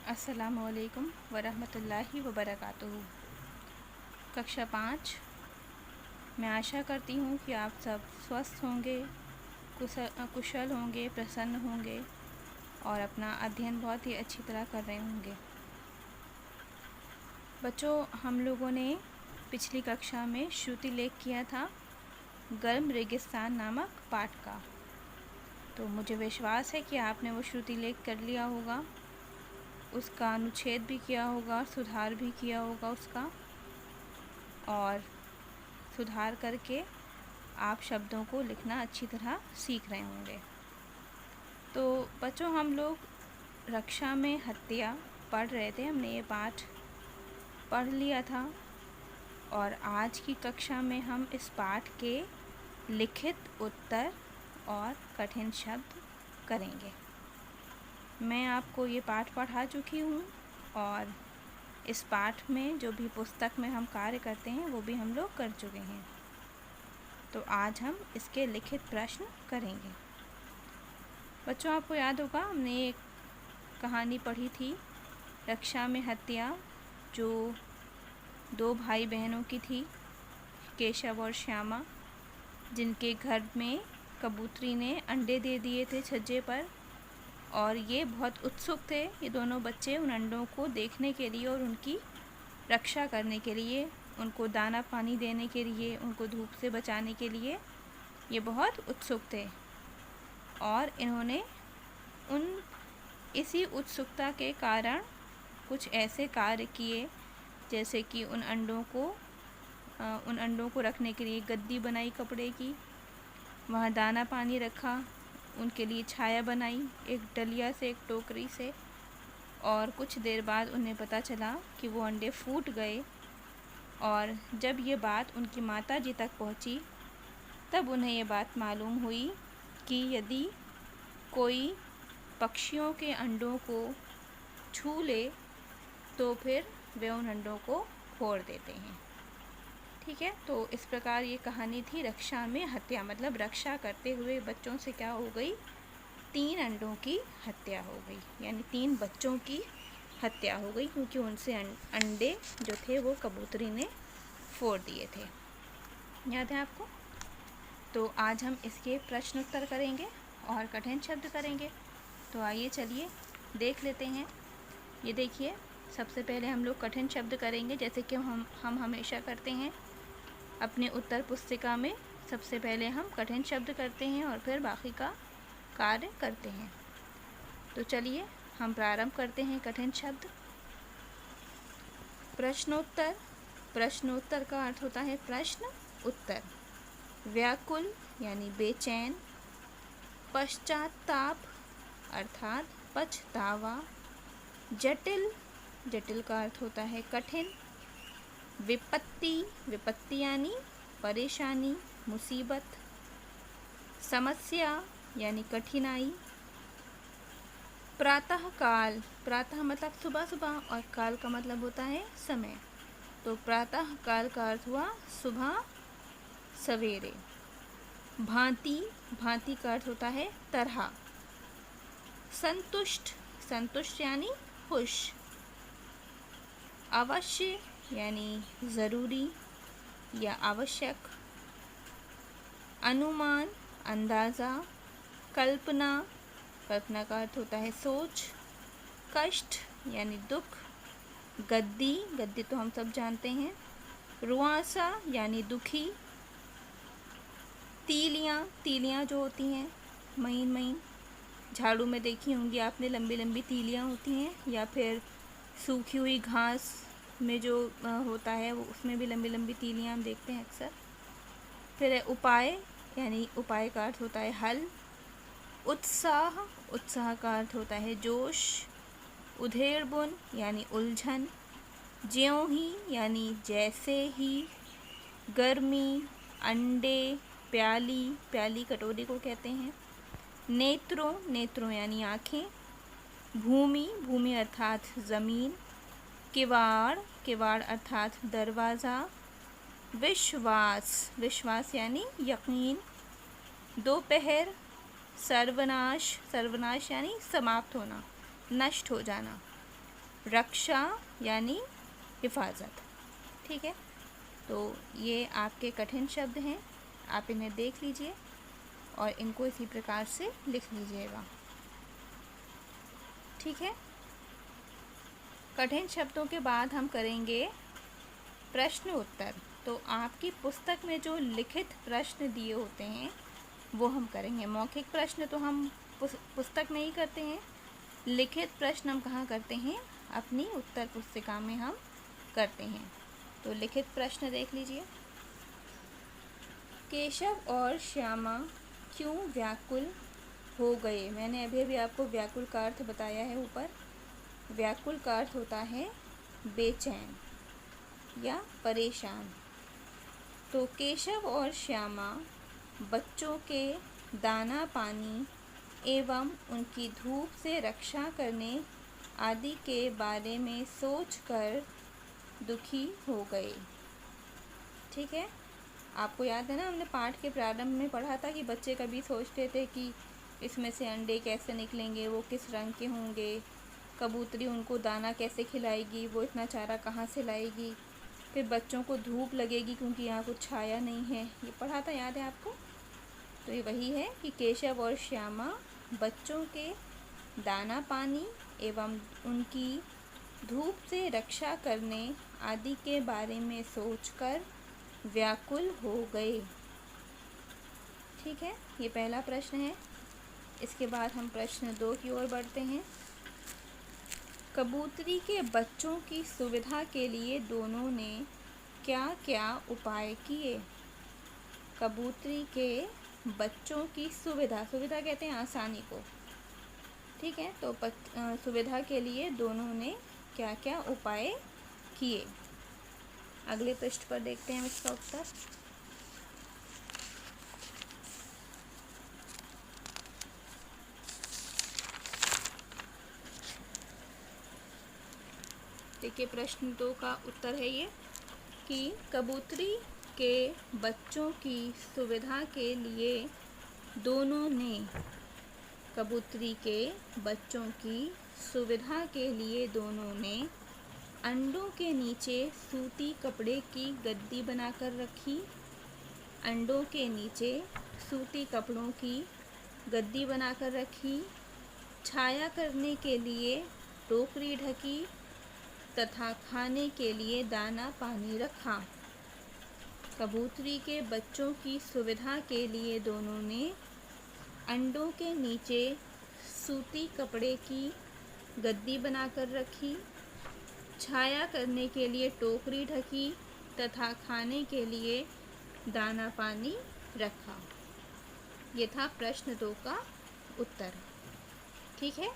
अस्सलामुअलैकुम वरहमतुल्लाहि वबरकातुहू। कक्षा 5। मैं आशा करती हूँ कि आप सब स्वस्थ होंगे, कुशल होंगे, प्रसन्न होंगे और अपना अध्ययन बहुत ही अच्छी तरह कर रहे होंगे। बच्चों, हम लोगों ने पिछली कक्षा में श्रुति लेख किया था गर्म रेगिस्तान नामक पाठ का। तो मुझे विश्वास है कि आपने वो श्रुति लेख कर लिया होगा, उसका अनुच्छेद भी किया होगा, सुधार भी किया होगा उसका, और सुधार करके आप शब्दों को लिखना अच्छी तरह सीख रहे होंगे। तो बच्चों, हम लोग रक्षा में हत्या पढ़ रहे थे, हमने ये पाठ पढ़ लिया था और आज की कक्षा में हम इस पाठ के लिखित उत्तर और कठिन शब्द करेंगे। मैं आपको ये पाठ पढ़ा चुकी हूँ और इस पाठ में जो भी पुस्तक में हम कार्य करते हैं वो भी हम लोग कर चुके हैं। तो आज हम इसके लिखित प्रश्न करेंगे। बच्चों, आपको याद होगा हमने एक कहानी पढ़ी थी रक्षा में हत्या, जो 2 भाई बहनों की थी, केशव और श्यामा, जिनके घर में कबूतरी ने अंडे दे दिए थे छज्जे पर और ये बहुत उत्सुक थे, ये दोनों बच्चे, उन अंडों को देखने के लिए और उनकी रक्षा करने के लिए, उनको दाना पानी देने के लिए, उनको धूप से बचाने के लिए ये बहुत उत्सुक थे। और इन्होंने इसी उत्सुकता के कारण कुछ ऐसे कार्य किए, जैसे कि उन अंडों को रखने के लिए गद्दी बनाई कपड़े की, वहाँ दाना पानी रखा, उनके लिए छाया बनाई एक डलिया से, एक टोकरी से। और कुछ देर बाद उन्हें पता चला कि वो अंडे फूट गए और जब ये बात उनकी माताजी तक पहुंची तब उन्हें ये बात मालूम हुई कि यदि कोई पक्षियों के अंडों को छू ले तो फिर वे उन अंडों को फोड़ देते हैं। ठीक है, तो इस प्रकार ये कहानी थी रक्षा में हत्या, मतलब रक्षा करते हुए बच्चों से क्या हो गई, 3 अंडों की हत्या हो गई, यानी 3 बच्चों की हत्या हो गई, क्योंकि उनसे अंडे जो थे वो कबूतरी ने फोड़ दिए थे। याद है आपको? तो आज हम इसके प्रश्न उत्तर करेंगे और कठिन शब्द करेंगे। तो आइए चलिए देख लेते हैं। ये देखिए, सबसे पहले हम लोग कठिन शब्द करेंगे, जैसे कि हम हमेशा करते हैं अपने उत्तर पुस्तिका में। सबसे पहले हम कठिन शब्द करते हैं और फिर बाकी का कार्य करते हैं। तो चलिए हम प्रारंभ करते हैं कठिन शब्द। प्रश्नोत्तर। प्रश्नोत्तर का अर्थ होता है प्रश्न उत्तर। व्याकुल यानी बेचैन। पश्चाताप अर्थात पछतावा। जटिल, जटिल का अर्थ होता है कठिन। विपत्ति, विपत्ति यानी परेशानी, मुसीबत। समस्या यानी कठिनाई। प्रातः काल, प्रातः मतलब सुबह सुबह और काल का मतलब होता है समय, तो प्रातः काल का अर्थ हुआ सुबह सवेरे। भांति, भांति का अर्थ होता है तरह। संतुष्ट, संतुष्ट यानी खुश। अवश्य यानी ज़रूरी या आवश्यक। अनुमान, अंदाज़ा। कल्पना, कल्पना का अर्थ होता है सोच। कष्ट यानी दुख। गद्दी, गद्दी तो हम सब जानते हैं। रुआसा यानी दुखी। तीलियाँ, तीलियाँ जो होती हैं महीन महीन, झाड़ू में देखी होंगी आपने, लंबी लंबी तीलियाँ होती हैं, या फिर सूखी हुई घास में जो होता है वो, उसमें भी लंबी लंबी तीलियाँ हम देखते हैं अक्सर। फिर है उपाय, यानी उपाय का अर्थ होता है हल। उत्साह, उत्साह का अर्थ होता है जोश। उधेड़बुन यानी उलझन। ज्यों ही यानी जैसे ही। गर्मी, अंडे। प्याली, प्याली कटोरी को कहते हैं। नेत्रों, नेत्रों यानी आँखें। भूमि, भूमि अर्थात ज़मीन। किवाड़, किवाड़ अर्थात दरवाज़ा। विश्वास, विश्वास यानी यकीन। दोपहर। सर्वनाश, सर्वनाश यानी समाप्त होना, नष्ट हो जाना। रक्षा यानी हिफाजत। ठीक है, तो ये आपके कठिन शब्द हैं, आप इन्हें देख लीजिए और इनको इसी प्रकार से लिख लीजिएगा। ठीक है, कठिन शब्दों के बाद हम करेंगे प्रश्न उत्तर। तो आपकी पुस्तक में जो लिखित प्रश्न दिए होते हैं वो हम करेंगे। मौखिक प्रश्न तो हम पुस्तक में ही करते हैं, लिखित प्रश्न हम कहाँ करते हैं? अपनी उत्तर पुस्तिका में हम करते हैं। तो लिखित प्रश्न देख लीजिए। केशव और श्यामा क्यों व्याकुल हो गए? मैंने अभी अभी आपको व्याकुल का अर्थ बताया है ऊपर। व्याकुल का अर्थ होता है बेचैन या परेशान। तो केशव और श्यामा बच्चों के दाना पानी एवं उनकी धूप से रक्षा करने आदि के बारे में सोचकर दुखी हो गए। ठीक है, आपको याद है ना, हमने पाठ के प्रारंभ में पढ़ा था कि बच्चे कभी सोचते थे कि इसमें से अंडे कैसे निकलेंगे, वो किस रंग के होंगे, कबूतरी उनको दाना कैसे खिलाएगी, वो इतना चारा कहाँ से लाएगी, फिर बच्चों को धूप लगेगी क्योंकि यहाँ कुछ छाया नहीं है। ये पढ़ा था, याद है आपको? तो ये वही है कि केशव और श्यामा बच्चों के दाना पानी एवं उनकी धूप से रक्षा करने आदि के बारे में सोचकर व्याकुल हो गए। ठीक है, ये पहला प्रश्न है। इसके बाद हम प्रश्न 2 की ओर बढ़ते हैं। कबूतरी के बच्चों की सुविधा के लिए दोनों ने क्या क्या उपाय किए? कबूतरी के बच्चों की सुविधा, सुविधा कहते हैं आसानी को। ठीक है, तो सुविधा के लिए दोनों ने क्या क्या उपाय किए? अगले पृष्ठ पर देखते हैं इसका उत्तर। देखिए, प्रश्न 2 का उत्तर है ये कि कबूतरी के बच्चों की सुविधा के लिए दोनों ने, कबूतरी के बच्चों की सुविधा के लिए दोनों ने अंडों के नीचे सूती कपड़े की गद्दी बनाकर रखी। अंडों के नीचे सूती कपड़ों की गद्दी बनाकर रखी। छाया करने के लिए टोकरी ढकी तथा खाने के लिए दाना पानी रखा। कबूतरी के बच्चों की सुविधा के लिए दोनों ने अंडों के नीचे सूती कपड़े की गद्दी बनाकर रखी, छाया करने के लिए टोकरी ढकी तथा खाने के लिए दाना पानी रखा। ये था प्रश्न 2 का उत्तर। ठीक है,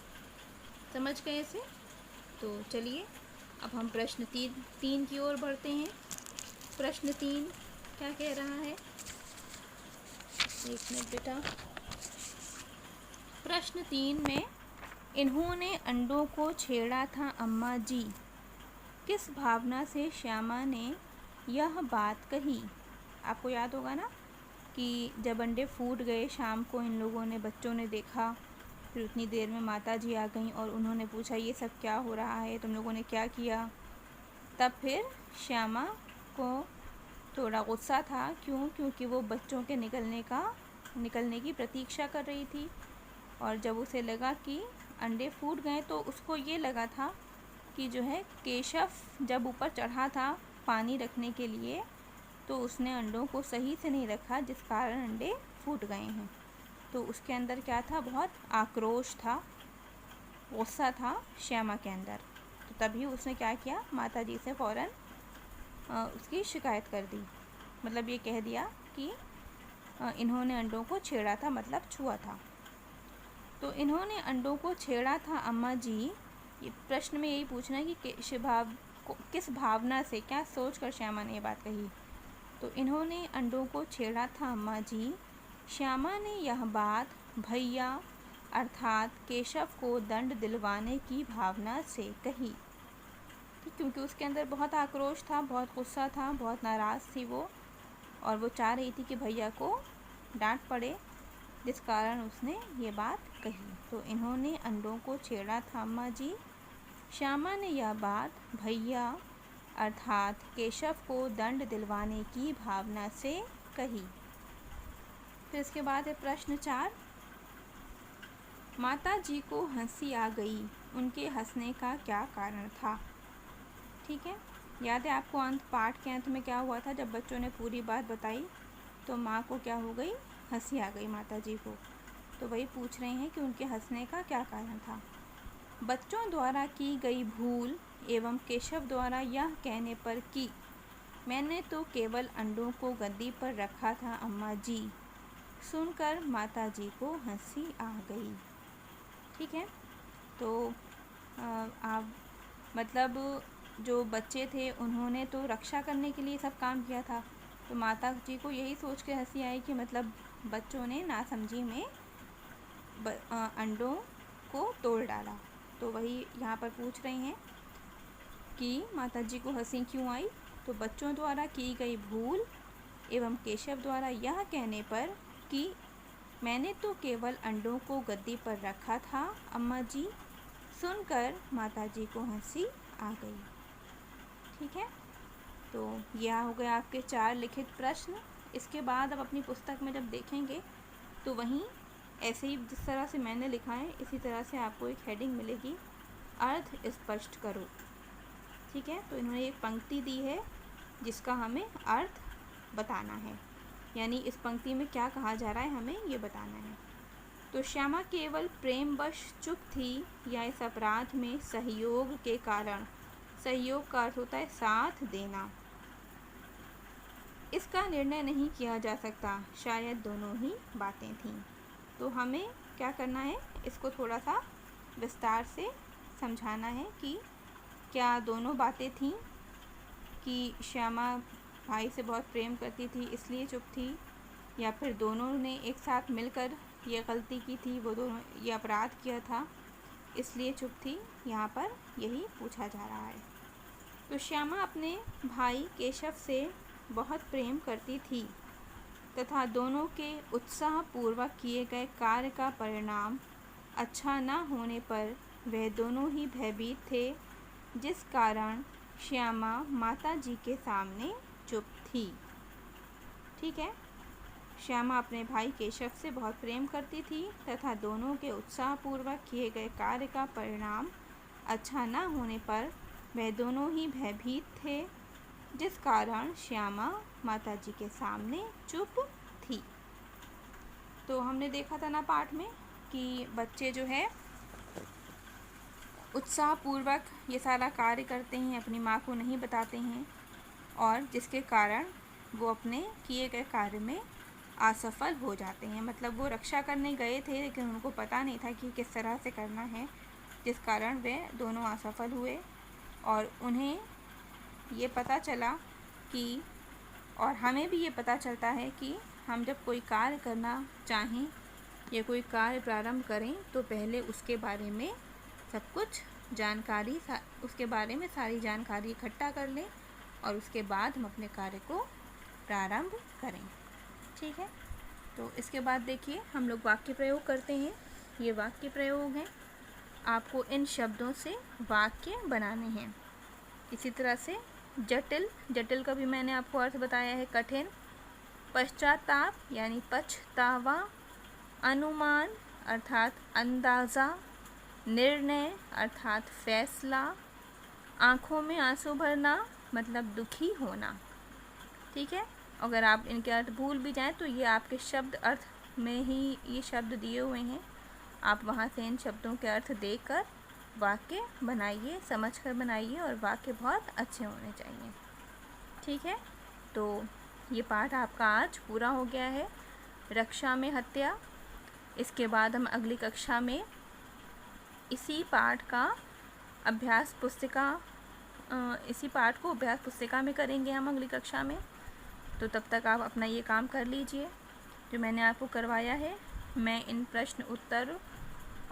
समझ गए इसे? तो चलिए अब हम प्रश्न 3 की ओर बढ़ते हैं। प्रश्न 3 क्या कह रहा है? एक मिनट बेटा। प्रश्न 3 में इन्होंने अंडों को छेड़ा था अम्मा जी, किस भावना से श्यामा ने यह बात कही? आपको याद होगा ना कि जब अंडे फूट गए शाम को, इन लोगों ने, बच्चों ने देखा, फिर उतनी देर में माता जी आ गईं और उन्होंने पूछा ये सब क्या हो रहा है, तुम लोगों ने क्या किया? तब फिर श्यामा को थोड़ा गुस्सा था। क्यों? क्योंकि वो बच्चों के निकलने की प्रतीक्षा कर रही थी और जब उसे लगा कि अंडे फूट गए तो उसको ये लगा था कि जो है केशव जब ऊपर चढ़ा था पानी रखने के लिए तो उसने अंडों को सही से नहीं रखा, जिस कारण अंडे फूट गए हैं। तो उसके अंदर क्या था? बहुत आक्रोश था, गुस्सा था श्यामा के अंदर। तो तभी उसने क्या किया? माता जी से फ़ौरन उसकी शिकायत कर दी, मतलब ये कह दिया कि इन्होंने अंडों को छेड़ा था, मतलब छुआ था। तो इन्होंने अंडों को छेड़ा था अम्मा जी, ये प्रश्न में यही पूछना है कि किस भावना से, क्या सोच कर श्यामा ने ये बात कही। तो इन्होंने अंडों को छेड़ा था अम्मा जी, श्यामा ने यह बात भैया अर्थात केशव को दंड दिलवाने की भावना से कही। क्योंकि उसके अंदर बहुत आक्रोश था, बहुत गुस्सा था, बहुत नाराज़ थी वो, और वो चाह रही थी कि भैया को डांट पड़े, जिस कारण उसने ये बात कही। तो इन्होंने अंडों को छेड़ा था अम्मा जी, श्यामा ने यह बात भैया अर्थात केशव को दंड दिलवाने की भावना से कही। फिर इसके बाद है प्रश्न 4। माता जी को हंसी आ गई, उनके हंसने का क्या कारण था? ठीक है, याद है आपको पाठ के अंत में क्या हुआ था? जब बच्चों ने पूरी बात बताई तो माँ को क्या हो गई? हंसी आ गई माता जी को। तो वही पूछ रहे हैं कि उनके हंसने का क्या कारण था। बच्चों द्वारा की गई भूल एवं केशव द्वारा यह कहने पर कि मैंने तो केवल अंडों को गद्दी पर रखा था अम्मा जी, सुनकर माता जी को हंसी आ गई। ठीक है, तो आप मतलब जो बच्चे थे उन्होंने तो रक्षा करने के लिए सब काम किया था, तो माता जी को यही सोच के हंसी आई कि मतलब बच्चों ने नासमझी में अंडों को तोड़ डाला। तो वही यहाँ पर पूछ रहे हैं कि माता जी को हंसी क्यों आई? तो बच्चों द्वारा की गई भूल एवं केशव द्वारा यह कहने पर कि मैंने तो केवल अंडों को गद्दी पर रखा था अम्मा जी, सुनकर माता जी को हंसी आ गई। ठीक है, तो यह हो गया आपके 4 लिखित प्रश्न। इसके बाद अब अपनी पुस्तक में जब देखेंगे तो वहीं ऐसे ही जिस तरह से मैंने लिखा है इसी तरह से आपको एक हेडिंग मिलेगी, अर्थ स्पष्ट करो। ठीक है, तो इन्होंने एक पंक्ति दी है जिसका हमें अर्थ बताना है, यानी इस पंक्ति में क्या कहा जा रहा है हमें ये बताना है। तो श्यामा केवल प्रेमवश चुप थी या इस अपराध में सहयोग के कारण, सहयोग का अर्थ होता है साथ देना, इसका निर्णय नहीं किया जा सकता, शायद दोनों ही बातें थीं। तो हमें क्या करना है, इसको थोड़ा सा विस्तार से समझाना है कि क्या दोनों बातें थीं कि श्यामा भाई से बहुत प्रेम करती थी इसलिए चुप थी, या फिर दोनों ने एक साथ मिलकर ये गलती की थी, वो दोनों ये अपराध किया था इसलिए चुप थी। यहाँ पर यही पूछा जा रहा है। तो श्यामा अपने भाई केशव से बहुत प्रेम करती थी तथा दोनों के उत्साहपूर्वक किए गए कार्य का परिणाम अच्छा न होने पर वह दोनों ही भयभीत थे, जिस कारण श्यामा माता जी के सामने चुप थी। ठीक है, श्यामा अपने भाई केशव से बहुत प्रेम करती थी तथा दोनों के उत्साहपूर्वक किए गए कार्य का परिणाम अच्छा न होने पर वह दोनों ही भयभीत थे, जिस कारण श्यामा माता जी के सामने चुप थी। तो हमने देखा था ना पाठ में कि बच्चे जो है उत्साहपूर्वक ये सारा कार्य करते हैं, अपनी माँ को नहीं बताते हैं, और जिसके कारण वो अपने किए गए कार्य में असफल हो जाते हैं। मतलब वो रक्षा करने गए थे लेकिन उनको पता नहीं था कि किस तरह से करना है, जिस कारण वे दोनों असफल हुए। और उन्हें ये पता चला कि, और हमें भी ये पता चलता है कि हम जब कोई कार्य करना चाहें या कोई कार्य प्रारंभ करें तो पहले उसके बारे में सब कुछ जानकारी, उसके बारे में सारी जानकारी इकट्ठा कर लें और उसके बाद हम अपने कार्य को प्रारंभ करें। ठीक है, तो इसके बाद देखिए हम लोग वाक्य प्रयोग करते हैं। ये वाक्य प्रयोग हैं, आपको इन शब्दों से वाक्य बनाने हैं। इसी तरह से जटिल, जटिल का भी मैंने आपको अर्थ बताया है कठिन, पश्चाताप यानी पछतावा, अनुमान अर्थात अंदाज़ा, निर्णय अर्थात फैसला, आँखों में आंसू भरना मतलब दुखी होना। ठीक है, अगर आप इनके अर्थ भूल भी जाएं तो ये आपके शब्द अर्थ में ही ये शब्द दिए हुए हैं, आप वहाँ से इन शब्दों के अर्थ देकर वाक्य बनाइए, समझकर बनाइए, और वाक्य बहुत अच्छे होने चाहिए। ठीक है, तो ये पाठ आपका आज पूरा हो गया है, रक्षा में हत्या। इसके बाद हम अगली कक्षा में इसी पाठ का अभ्यास पुस्तिका, इसी पाठ को अभ्यास पुस्तिका में करेंगे हम अगली कक्षा में। तो तब तक आप अपना ये काम कर लीजिए जो मैंने आपको करवाया है। मैं इन प्रश्न उत्तर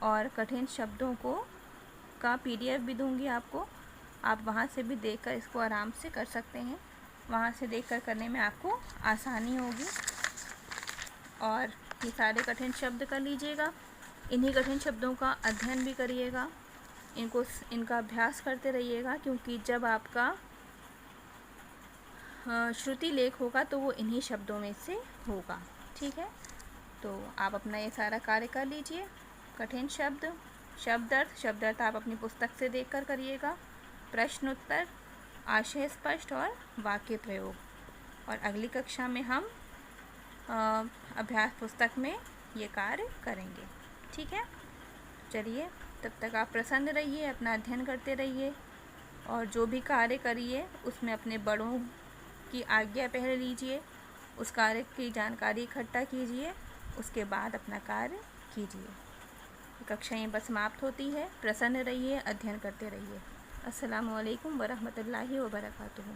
और कठिन शब्दों का PDF भी दूंगी आपको, आप वहाँ से भी देखकर इसको आराम से कर सकते हैं। वहाँ से देखकर करने में आपको आसानी होगी, और ये सारे कठिन शब्द कर लीजिएगा, इन्हीं कठिन शब्दों का अध्ययन भी करिएगा। इनका अभ्यास करते रहिएगा, क्योंकि जब आपका श्रुति लेख होगा तो वो इन्हीं शब्दों में से होगा। ठीक है, तो आप अपना ये सारा कार्य कर लीजिए। कठिन शब्द, शब्द अर्थ आप अपनी पुस्तक से देखकर करिएगा, प्रश्न उत्तर, आशय स्पष्ट और वाक्य प्रयोग। और अगली कक्षा में हम अभ्यास पुस्तक में ये कार्य करेंगे। ठीक है, चलिए तब तक आप प्रसन्न रहिए, अपना अध्ययन करते रहिए, और जो भी कार्य करिए उसमें अपने बड़ों की आज्ञा पहले लीजिए, उस कार्य की जानकारी इकट्ठा कीजिए, उसके बाद अपना कार्य कीजिए। कक्षा यहीं पर समाप्त होती है। प्रसन्न रहिए, अध्ययन करते रहिए। अस्सलामु अलैकुम वरहमतुल्लाहि वबरकातुहू।